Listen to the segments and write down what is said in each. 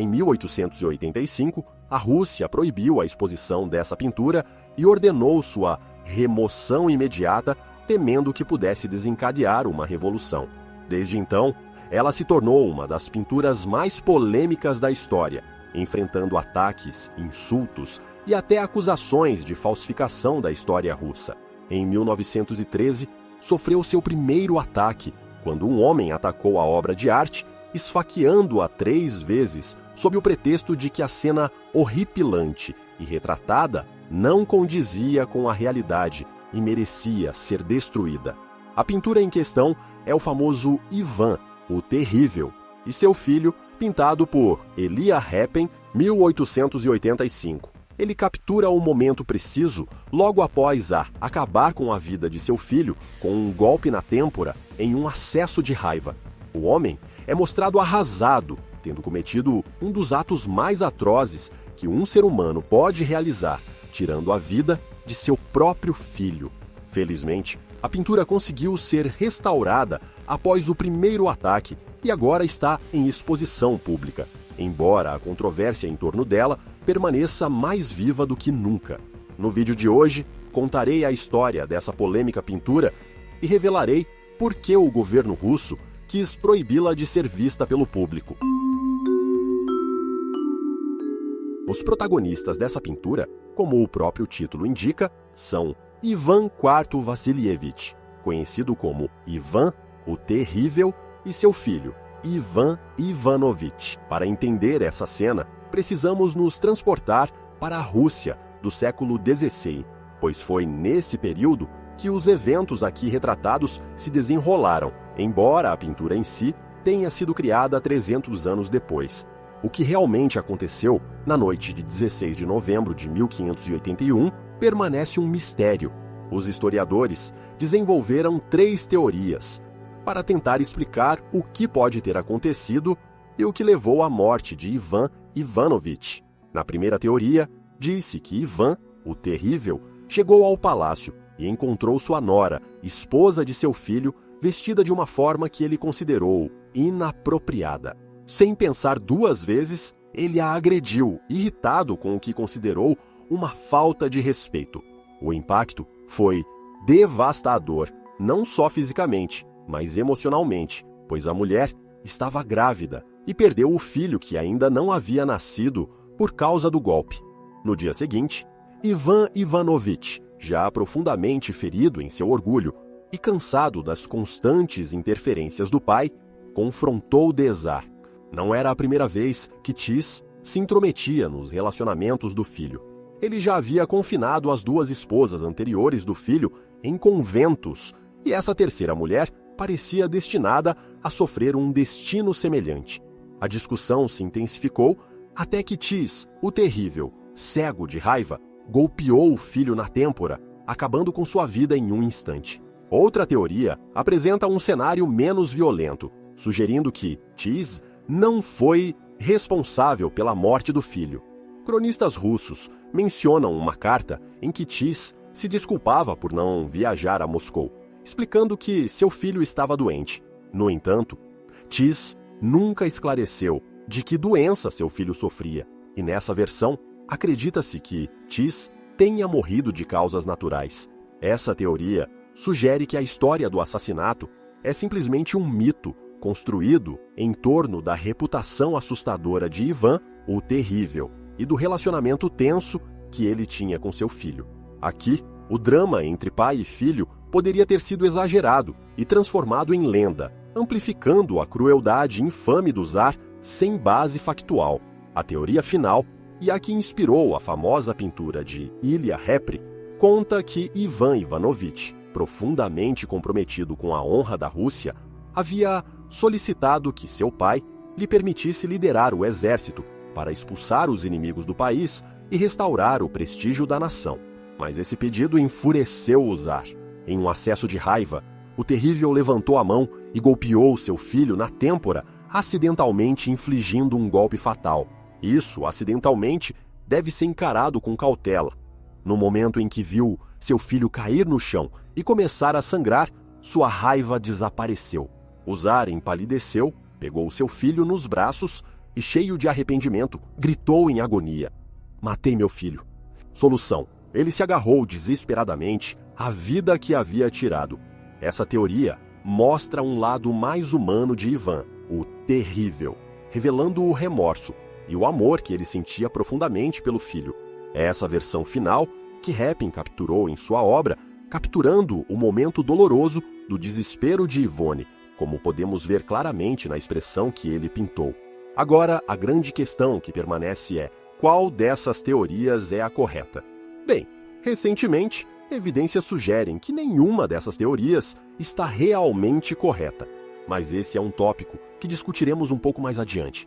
Em 1885, a Rússia proibiu a exposição dessa pintura e ordenou sua remoção imediata, temendo que pudesse desencadear uma revolução. Desde então, ela se tornou uma das pinturas mais polêmicas da história, enfrentando ataques, insultos e até acusações de falsificação da história russa. Em 1913, sofreu seu primeiro ataque, quando um homem atacou a obra de arte, esfaqueando-a 3 vezes, sob o pretexto de que a cena horripilante e retratada não condizia com a realidade e merecia ser destruída. A pintura em questão é o famoso Ivan, o Terrível, e seu filho, pintado por Elia Repin, 1885. Ele captura o momento preciso logo após acabar com a vida de seu filho com um golpe na têmpora em um acesso de raiva. O homem é mostrado arrasado, tendo cometido um dos atos mais atrozes que um ser humano pode realizar, tirando a vida de seu próprio filho. Felizmente, a pintura conseguiu ser restaurada após o primeiro ataque e agora está em exposição pública, embora a controvérsia em torno dela permaneça mais viva do que nunca. No vídeo de hoje, contarei a história dessa polêmica pintura e revelarei por que o governo russo quis proibi-la de ser vista pelo público. Os protagonistas dessa pintura, como o próprio título indica, são Ivan IV Vassilievich, conhecido como Ivan, o Terrível, e seu filho, Ivan Ivanovich. Para entender essa cena, precisamos nos transportar para a Rússia do século XVI, pois foi nesse período que os eventos aqui retratados se desenrolaram, embora a pintura em si tenha sido criada 300 anos depois. O que realmente aconteceu na noite de 16 de novembro de 1581 permanece um mistério. Os historiadores desenvolveram 3 teorias para tentar explicar o que pode ter acontecido e o que levou à morte de Ivan Ivanovich. Na primeira teoria, disse que Ivan, o Terrível, chegou ao palácio e encontrou sua nora, esposa de seu filho, vestida de uma forma que ele considerou inapropriada. Sem pensar 2 vezes, ele a agrediu, irritado com o que considerou uma falta de respeito. O impacto foi devastador, não só fisicamente, mas emocionalmente, pois a mulher estava grávida e perdeu o filho que ainda não havia nascido por causa do golpe. No dia seguinte, Ivan Ivanovich, já profundamente ferido em seu orgulho e cansado das constantes interferências do pai, confrontou o czar. Não era a primeira vez que Tis se intrometia nos relacionamentos do filho. Ele já havia confinado as 2 esposas anteriores do filho em conventos, e essa terceira mulher parecia destinada a sofrer um destino semelhante. A discussão se intensificou até que Tis, o Terrível, cego de raiva, golpeou o filho na têmpora, acabando com sua vida em um instante. Outra teoria apresenta um cenário menos violento, sugerindo que Tis não foi responsável pela morte do filho. Cronistas russos mencionam uma carta em que Tis se desculpava por não viajar a Moscou, explicando que seu filho estava doente. No entanto, Tis nunca esclareceu de que doença seu filho sofria, e nessa versão, acredita-se que Tis tenha morrido de causas naturais. Essa teoria sugere que a história do assassinato é simplesmente um mito construído em torno da reputação assustadora de Ivan, o Terrível, e do relacionamento tenso que ele tinha com seu filho. Aqui, o drama entre pai e filho poderia ter sido exagerado e transformado em lenda, amplificando a crueldade infame do czar sem base factual. A teoria final, e a que inspirou a famosa pintura de Ilya Repin, conta que Ivan Ivanovich, profundamente comprometido com a honra da Rússia, havia solicitado que seu pai lhe permitisse liderar o exército para expulsar os inimigos do país e restaurar o prestígio da nação. Mas esse pedido enfureceu o czar. Em um acesso de raiva, o Terrível levantou a mão e golpeou seu filho na têmpora, acidentalmente infligindo um golpe fatal. Isso, acidentalmente, deve ser encarado com cautela. No momento em que viu seu filho cair no chão e começar a sangrar, sua raiva desapareceu. O czar empalideceu, pegou seu filho nos braços e, cheio de arrependimento, gritou em agonia: "Matei meu filho." Solução: ele se agarrou desesperadamente à vida que havia tirado. Essa teoria mostra um lado mais humano de Ivan, o terrível, revelando o remorso e o amor que ele sentia profundamente pelo filho. É essa versão final que Repin capturou em sua obra, capturando o momento doloroso do desespero de Yvonne, como podemos ver claramente na expressão que ele pintou. Agora, a grande questão que permanece é: qual dessas teorias é a correta? Bem, recentemente, evidências sugerem que nenhuma dessas teorias está realmente correta, mas esse é um tópico que discutiremos um pouco mais adiante.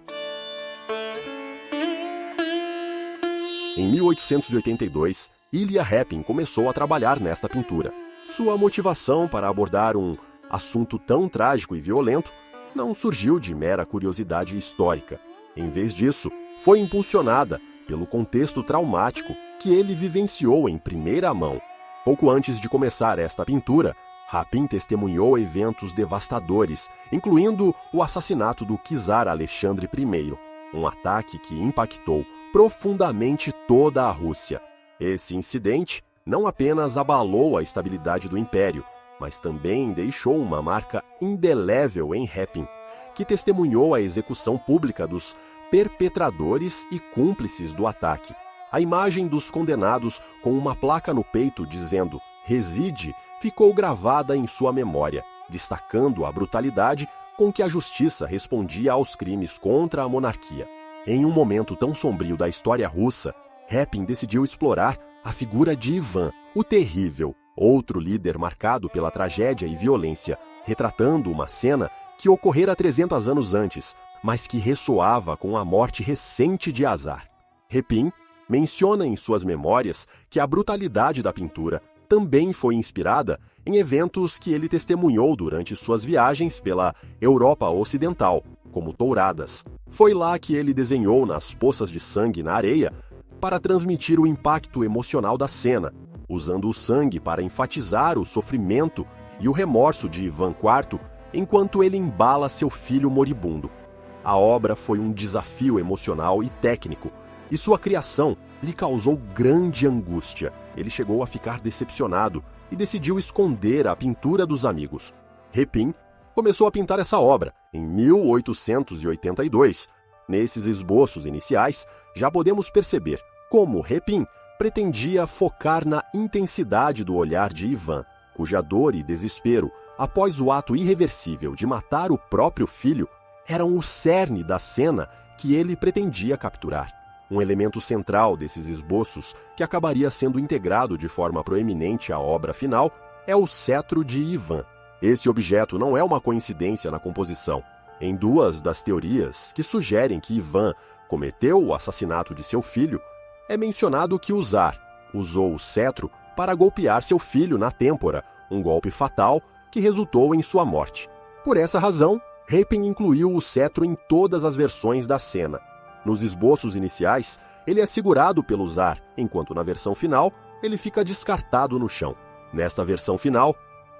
Em 1882, Ilya Repin começou a trabalhar nesta pintura. Sua motivação para abordar um assunto tão trágico e violento não surgiu de mera curiosidade histórica. Em vez disso, foi impulsionada pelo contexto traumático que ele vivenciou em primeira mão. Pouco antes de começar esta pintura, Repin testemunhou eventos devastadores, incluindo o assassinato do czar Alexandre I, um ataque que impactou profundamente toda a Rússia. Esse incidente não apenas abalou a estabilidade do império, mas também deixou uma marca indelével em Repin, que testemunhou a execução pública dos perpetradores e cúmplices do ataque. A imagem dos condenados com uma placa no peito dizendo "Reside" ficou gravada em sua memória, destacando a brutalidade com que a justiça respondia aos crimes contra a monarquia. Em um momento tão sombrio da história russa, Repin decidiu explorar a figura de Ivan, o Terrível, outro líder marcado pela tragédia e violência, retratando uma cena que ocorrera 300 anos antes, mas que ressoava com a morte recente de Azar. Repin menciona em suas memórias que a brutalidade da pintura também foi inspirada em eventos que ele testemunhou durante suas viagens pela Europa Ocidental, como touradas. Foi lá que ele desenhou nas poças de sangue na areia para transmitir o impacto emocional da cena, usando o sangue para enfatizar o sofrimento e o remorso de Ivan IV enquanto ele embala seu filho moribundo. A obra foi um desafio emocional e técnico, e sua criação lhe causou grande angústia. Ele chegou a ficar decepcionado e decidiu esconder a pintura dos amigos. Repin começou a pintar essa obra em 1882. Nesses esboços iniciais, já podemos perceber como Repin pretendia focar na intensidade do olhar de Ivan, cuja dor e desespero, após o ato irreversível de matar o próprio filho, eram o cerne da cena que ele pretendia capturar. Um elemento central desses esboços, que acabaria sendo integrado de forma proeminente à obra final, é o cetro de Ivan. Esse objeto não é uma coincidência na composição. Em duas das teorias que sugerem que Ivan cometeu o assassinato de seu filho, é mencionado que o Tsar usou o cetro para golpear seu filho na têmpora, um golpe fatal que resultou em sua morte. Por essa razão, Repin incluiu o cetro em todas as versões da cena. Nos esboços iniciais, ele é segurado pelo Tsar, enquanto na versão final, ele fica descartado no chão. Nesta versão final,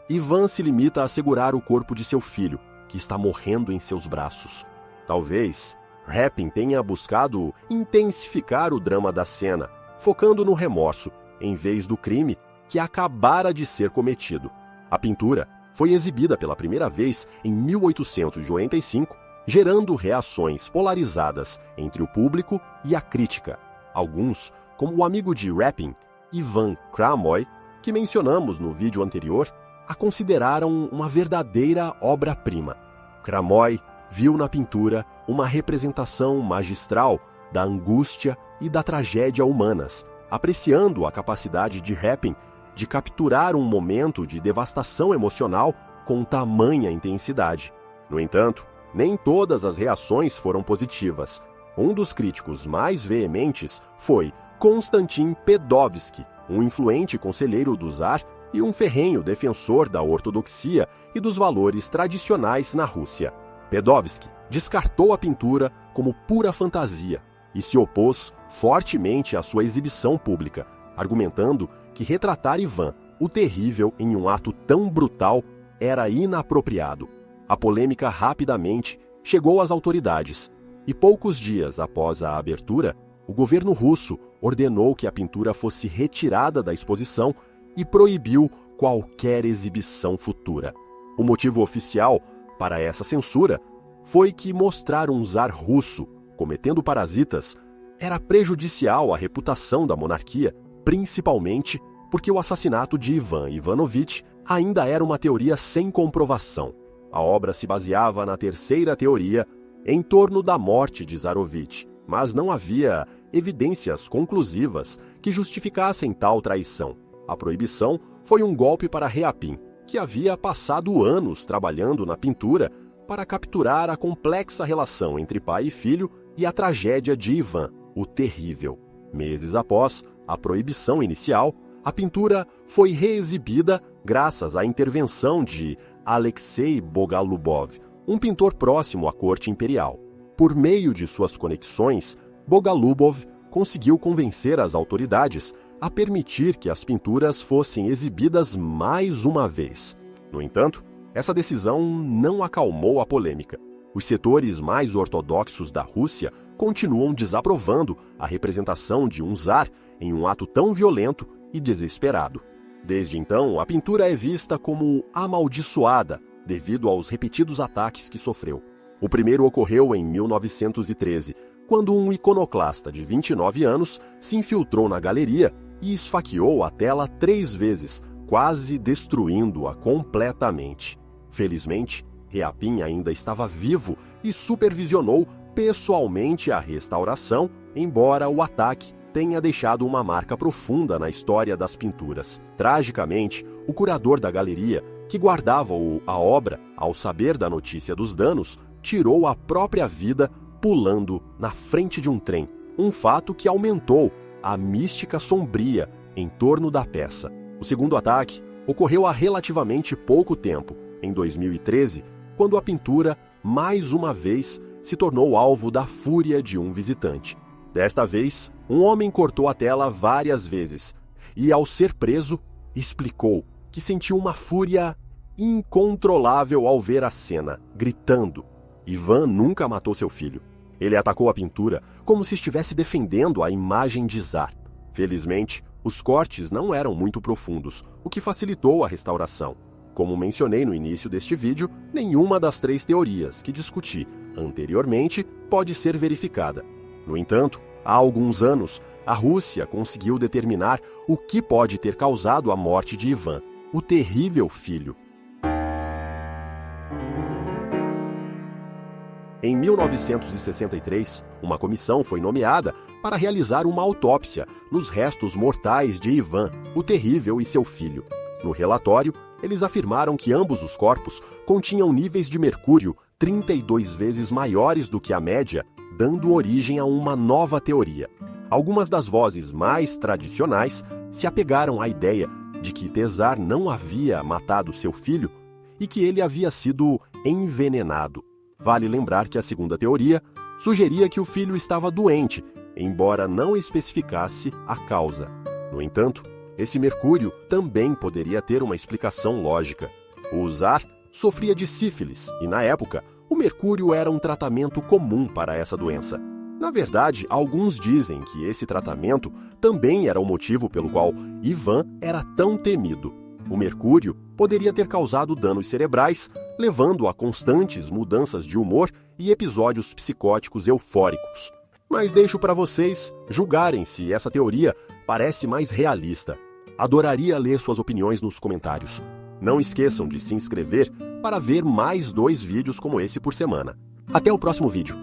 Ivan se limita a segurar o corpo de seu filho, que está morrendo em seus braços. Talvez Repin tenha buscado intensificar o drama da cena, focando no remorso, em vez do crime que acabara de ser cometido. A pintura foi exibida pela primeira vez em 1885, gerando reações polarizadas entre o público e a crítica. Alguns, como o amigo de Repin, Ivan Kramoy, que mencionamos no vídeo anterior, a consideraram uma verdadeira obra-prima. Kramoy viu na pintura uma representação magistral da angústia e da tragédia humanas, apreciando a capacidade de Repin de capturar um momento de devastação emocional com tamanha intensidade. No entanto, nem todas as reações foram positivas. Um dos críticos mais veementes foi Konstantin Pedovsky, um influente conselheiro do Tsar e um ferrenho defensor da ortodoxia e dos valores tradicionais na Rússia. Pedovsky descartou a pintura como pura fantasia e se opôs fortemente à sua exibição pública, argumentando que retratar Ivan, o Terrível, em um ato tão brutal era inapropriado. A polêmica rapidamente chegou às autoridades E poucos dias após a abertura, o governo russo ordenou que a pintura fosse retirada da exposição e proibiu qualquer exibição futura. O motivo oficial para essa censura foi que mostrar um czar russo cometendo parasitas era prejudicial à reputação da monarquia, principalmente porque o assassinato de Ivan Ivanovich ainda era uma teoria sem comprovação. A obra se baseava na terceira teoria em torno da morte de Tsarovich, mas não havia evidências conclusivas que justificassem tal traição. A proibição foi um golpe para Repin, que havia passado anos trabalhando na pintura para capturar a complexa relação entre pai e filho e a tragédia de Ivan, o Terrível. Meses após a proibição inicial, a pintura foi reexibida graças à intervenção de Alexei Boголюбов, um pintor próximo à corte imperial. Por meio de suas conexões, Boголюбов conseguiu convencer as autoridades a permitir que as pinturas fossem exibidas mais uma vez. No entanto, essa decisão não acalmou a polêmica. Os setores mais ortodoxos da Rússia continuam desaprovando a representação de um czar em um ato tão violento e desesperado. Desde então, a pintura é vista como amaldiçoada devido aos repetidos ataques que sofreu. O primeiro ocorreu em 1913, quando um iconoclasta de 29 anos se infiltrou na galeria e esfaqueou a tela 3 vezes, quase destruindo-a completamente. Felizmente, Repin ainda estava vivo e supervisionou pessoalmente a restauração, embora o ataque tenha deixado uma marca profunda na história das pinturas. Tragicamente, o curador da galeria, que guardava a obra, ao saber da notícia dos danos, tirou a própria vida pulando na frente de um trem, um fato que aumentou a mística sombria em torno da peça. O segundo ataque ocorreu há relativamente pouco tempo, em 2013, quando a pintura, mais uma vez, se tornou alvo da fúria de um visitante. Desta vez, um homem cortou a tela várias vezes e, ao ser preso, explicou que sentiu uma fúria incontrolável ao ver a cena, gritando. Ivan nunca matou seu filho. Ele atacou a pintura como se estivesse defendendo a imagem de czar. Felizmente, os cortes não eram muito profundos, o que facilitou a restauração. Como mencionei no início deste vídeo, nenhuma das 3 teorias que discuti anteriormente pode ser verificada. No entanto, há alguns anos, a Rússia conseguiu determinar o que pode ter causado a morte de Ivan, o Terrível filho. Em 1963, uma comissão foi nomeada para realizar uma autópsia nos restos mortais de Ivan, o Terrível, e seu filho. No relatório, eles afirmaram que ambos os corpos continham níveis de mercúrio 32 vezes maiores do que a média, dando origem a uma nova teoria. Algumas das vozes mais tradicionais se apegaram à ideia de que Tsar não havia matado seu filho e que ele havia sido envenenado. Vale lembrar que a segunda teoria sugeria que o filho estava doente, embora não especificasse a causa. No entanto, esse mercúrio também poderia ter uma explicação lógica. O czar sofria de sífilis e, na época, o mercúrio era um tratamento comum para essa doença. Na verdade, alguns dizem que esse tratamento também era o motivo pelo qual Ivan era tão temido. O mercúrio poderia ter causado danos cerebrais, levando a constantes mudanças de humor e episódios psicóticos eufóricos. Mas deixo para vocês julgarem se essa teoria parece mais realista. Adoraria ler suas opiniões nos comentários. Não esqueçam de se inscrever para ver mais 2 vídeos como esse por semana. Até o próximo vídeo.